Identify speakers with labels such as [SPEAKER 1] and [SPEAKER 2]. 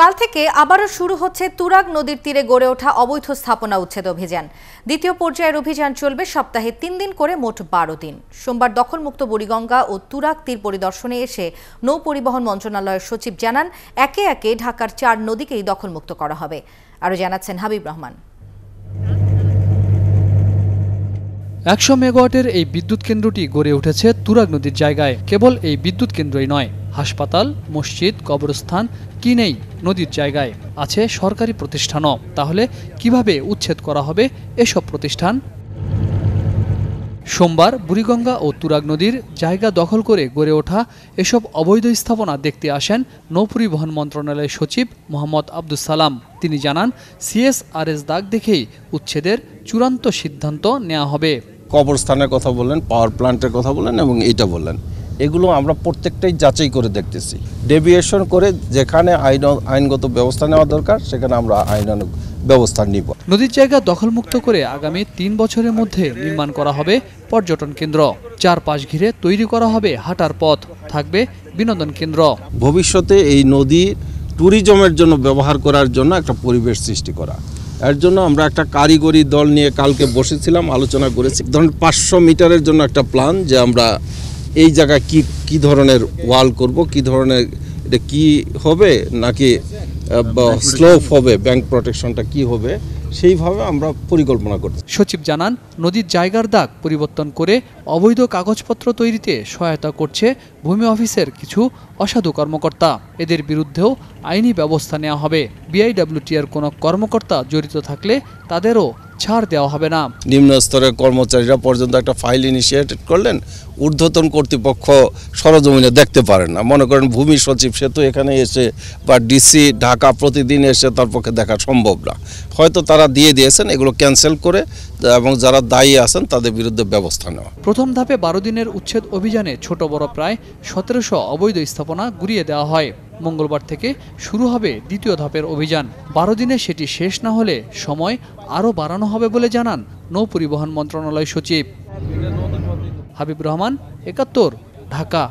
[SPEAKER 1] কাল থেকে আবারও শুরু হচ্ছে তুরাগ নদীর তীরে গড়ে ওঠা অবৈধ স্থাপনা উচ্ছেদ অভিযান। দ্বিতীয় পর্যায়ের অভিযান চলবে সপ্তাহে ৩ দিন করে, মোট ১২ দিন। সোমবার দখলমুক্ত বুড়িগঙ্গা ও তুরাগ তীর পরিদর্শনে এসে নৌ পরিবহন মন্ত্রণালয়ের সচিব জানান, একে একে ঢাকার ৪ নদীকেই দখলমুক্ত করা হবে। আরও জানাচ্ছেন হাবিব রহমান।
[SPEAKER 2] ১০০ মেগাওয়াটের এই বিদ্যুৎ কেন্দ্রটি গড়ে উঠেছে তুরাগ নদীর জায়গায়। কেবল এই বিদ্যুৎ কেন্দ্রই নয়, হাসপাতাল, মসজিদ, কবরস্থান কি নেই নদীর জায়গায়? আছে সরকারি প্রতিষ্ঠানও। তাহলে কিভাবে উচ্ছেদ করা হবে এসব প্রতিষ্ঠান? সোমবার বুড়িগঙ্গা ও তুরাগ নদীর জায়গা দখল করে গড়ে ওঠা এসব অবৈধ স্থাপনা দেখতে আসেন নৌপরিবহন মন্ত্রণালয়ের সচিব মোহাম্মদ আব্দুস সালাম। তিনি জানান, CSRS দাগ দেখেই উচ্ছেদের চূড়ান্ত সিদ্ধান্ত নেওয়া হবে।
[SPEAKER 3] কবরস্থানের কথা বললেন, পাওয়ার প্ল্যান্টের কথা বললেন এবং এইটা বললেন, এগুলো আমরা প্রত্যেকটাই যাচাই করে দেখতেছি। ডেভিয়েশন করে যেখানে আইনগত ব্যবস্থা নেওয়া দরকার সেখানে আমরা আইনানুগ ব্যবস্থা নিব।
[SPEAKER 2] নদীর জায়গা দখলমুক্ত করে আগামী ৩ বছরের মধ্যে নির্মাণ করা হবে পর্যটন কেন্দ্র। চারপাশ ঘিরে তৈরি করা হবে হাঁটার পথ, থাকবে বিনোদন কেন্দ্র।
[SPEAKER 3] ভবিষ্যতে এই নদী ট্যুরিজমের জন্য ব্যবহার করার জন্য একটা পরিবেশ সৃষ্টি করা, এর জন্য আমরা একটা কারিগরি দল নিয়ে কালকে বসেছিলাম, আলোচনা করেছি। ধরুন ৫০০ মিটারের জন্য একটা প্ল্যান, যে আমরা এই জায়গায় কি ধরনের ওয়াল করব, কি ধরনের এটা কি হবে, নাকি স্লোপ হবে, ব্যাংক প্রোটেকশনটা কি হবে, সেইভাবে আমরা পরিকল্পনা করছি।
[SPEAKER 2] সচিব জানান, নদীর জায়গার দাগ পরিবর্তন করে অবৈধ কাগজপত্র তৈরিতে সহায়তা করছে ভূমি অফিসের কিছু অসাধু কর্মকর্তা। এদের বিরুদ্ধেও আইনি ব্যবস্থা নেওয়া হবে। BIWTর কোনো কর্মকর্তা জড়িত থাকলে তাদেরও ছাড় দেওয়া হবে না।
[SPEAKER 3] নিম্ন স্তরের কর্মচারীরা পর্যন্ত একটা ফাইল ইনিশিয়েটেড করলেন, ঊর্ধ্বতন কর্তৃপক্ষ সরজমিনে দেখতে পারেন না। মনে করেন ভূমি সচিব, সে তো এখানে এসে বা DC ঢাকা প্রতিদিন এসে তার পক্ষে দেখা সম্ভব না। হয়তো তারা দিয়ে দিয়েছেন, এগুলো ক্যান্সেল করে এবং যারা দায়ী আছেন তাদের বিরুদ্ধে ব্যবস্থা নেওয়া।
[SPEAKER 2] প্রথম ধাপে 12 দিনের উচ্ছেদ অভিযানে ছোট বড় প্রায় 1700 অবৈধ স্থাপনা গুড়িয়ে দেওয়া হয়। মঙ্গলবার থেকে শুরু হবে দ্বিতীয় ধাপের অভিযান। 12 দিনে সেটি শেষ না হলে সময় আরও বাড়ানো হবে বলে জানান নৌ পরিবহন মন্ত্রণালয় সচিব। হাবিব রহমান, ৭১, ঢাকা।